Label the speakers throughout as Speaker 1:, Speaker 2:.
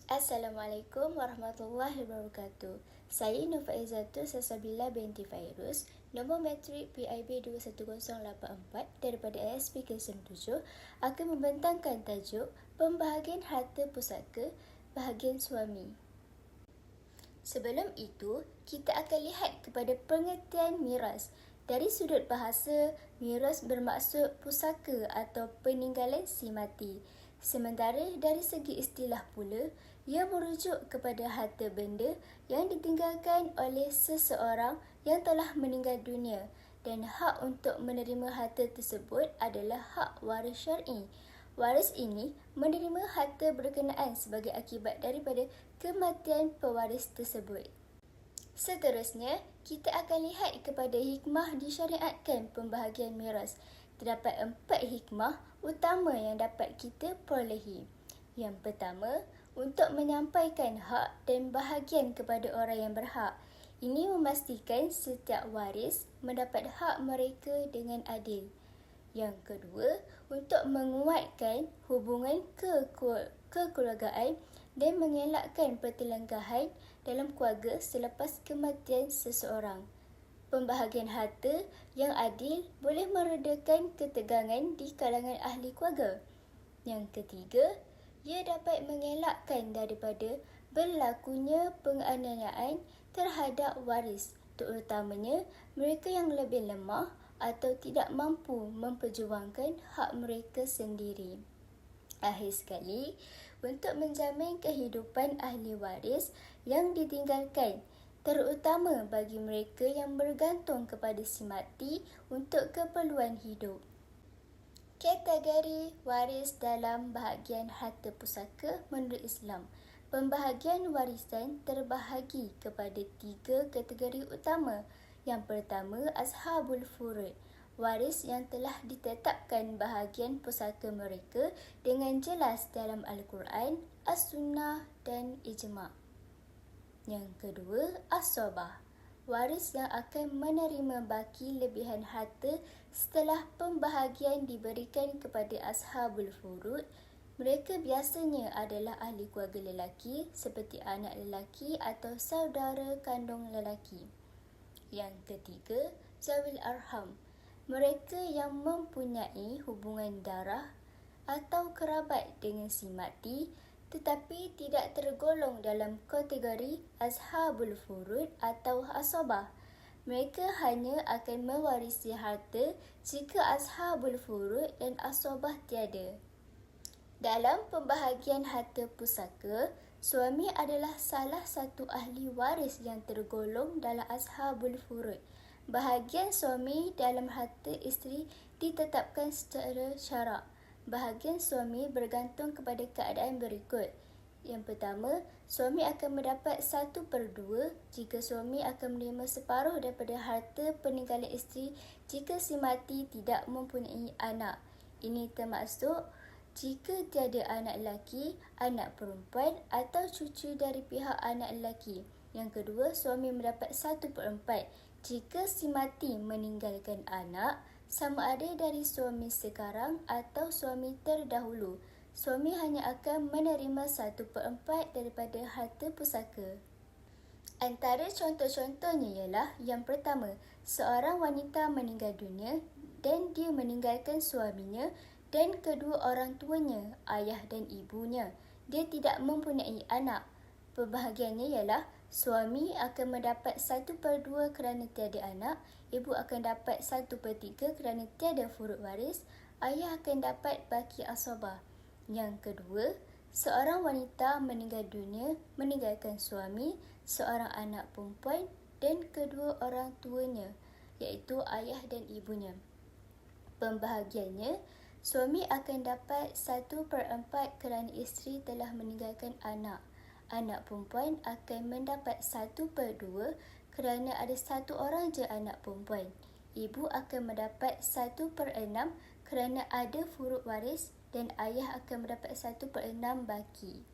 Speaker 1: Assalamualaikum warahmatullahi wabarakatuh. Saya Nova Izzatul Salsabila binti Fairuz, nombor matrik PIB 21084 daripada ASP Kesem 7 akan membentangkan tajuk Pembahagian Harta Pusaka Bahagian Suami. Sebelum itu, kita akan lihat kepada pengertian miras. Dari sudut bahasa, miras bermaksud pusaka atau peninggalan si mati. Sementara dari segi istilah pula, ia merujuk kepada harta benda yang ditinggalkan oleh seseorang yang telah meninggal dunia, dan hak untuk menerima harta tersebut adalah hak waris syar'i. Waris ini menerima harta berkenaan sebagai akibat daripada kematian pewaris tersebut. Seterusnya, kita akan lihat kepada hikmah disyariatkan pembahagian miras. Terdapat 4 hikmah utama yang dapat kita perolehi. Yang pertama, untuk menyampaikan hak dan bahagian kepada orang yang berhak. Ini memastikan setiap waris mendapat hak mereka dengan adil. Yang kedua, untuk menguatkan hubungan kekeluargaan dan mengelakkan pertelenggahan dalam keluarga selepas kematian seseorang. Pembahagian harta yang adil boleh meredakan ketegangan di kalangan ahli keluarga. Yang ketiga, ia dapat mengelakkan daripada berlakunya penganiayaan terhadap waris, terutamanya mereka yang lebih lemah atau tidak mampu memperjuangkan hak mereka sendiri. Akhir sekali, untuk menjamin kehidupan ahli waris yang ditinggalkan, terutama bagi mereka yang bergantung kepada si mati untuk keperluan hidup. Kategori waris dalam bahagian harta pusaka menurut Islam. Pembahagian warisan terbahagi kepada 3 kategori utama. Yang pertama, Ashabul Furud, waris yang telah ditetapkan bahagian pusaka mereka dengan jelas dalam Al-Quran, As-Sunnah dan Ijma'. Yang kedua, As-Sobah, waris yang akan menerima baki lebihan harta setelah pembahagian diberikan kepada Ashabul Furud. Mereka biasanya adalah ahli keluarga lelaki seperti anak lelaki atau saudara kandung lelaki. Yang ketiga, Zawil Arham, mereka yang mempunyai hubungan darah atau kerabat dengan si mati tetapi tidak tergolong dalam kategori Ashabul Furud atau Asobah. Mereka hanya akan mewarisi harta jika Ashabul Furud dan Asobah tiada. Dalam pembahagian harta pusaka, suami adalah salah satu ahli waris yang tergolong dalam Ashabul Furud. Bahagian suami dalam harta isteri ditetapkan secara syarak. Bahagian suami bergantung kepada keadaan berikut. Yang pertama, suami akan mendapat 1/2 jika suami akan menerima separuh daripada harta peninggalan isteri jika si mati tidak mempunyai anak. Ini termasuk jika tiada anak lelaki, anak perempuan atau cucu dari pihak anak lelaki. Yang kedua, suami mendapat 1/4 jika si mati meninggalkan anak, sama ada dari suami sekarang atau suami terdahulu. Suami hanya akan menerima 1/4 daripada harta pusaka. Antara contoh-contohnya ialah yang pertama, seorang wanita meninggal dunia dan dia meninggalkan suaminya dan kedua orang tuanya, ayah dan ibunya. Dia tidak mempunyai anak. Pembahagiannya ialah suami akan mendapat 1/2 kerana tiada anak, ibu akan dapat 1/3 kerana tiada furud waris, ayah akan dapat baki asobah. Yang kedua, seorang wanita meninggal dunia meninggalkan suami, seorang anak perempuan dan kedua orang tuanya, iaitu ayah dan ibunya. Pembahagiannya, suami akan dapat 1/4 kerana isteri telah meninggalkan anak. Anak perempuan akan mendapat 1/2 kerana ada satu orang je anak perempuan. Ibu akan mendapat 1/6 kerana ada furud waris dan ayah akan mendapat 1/6 baki.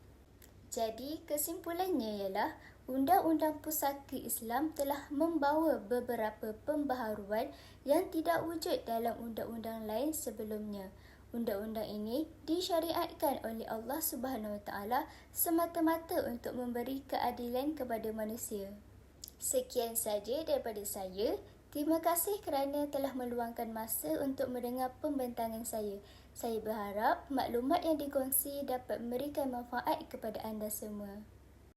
Speaker 1: Jadi, kesimpulannya ialah Undang-Undang Pusaka Islam telah membawa beberapa pembaharuan yang tidak wujud dalam undang-undang lain sebelumnya. Undang-undang ini disyariatkan oleh Allah Subhanahu Wa Taala semata-mata untuk memberi keadilan kepada manusia. Sekian saja daripada saya. Terima kasih kerana telah meluangkan masa untuk mendengar pembentangan saya. Saya berharap maklumat yang dikongsi dapat memberikan manfaat kepada anda semua.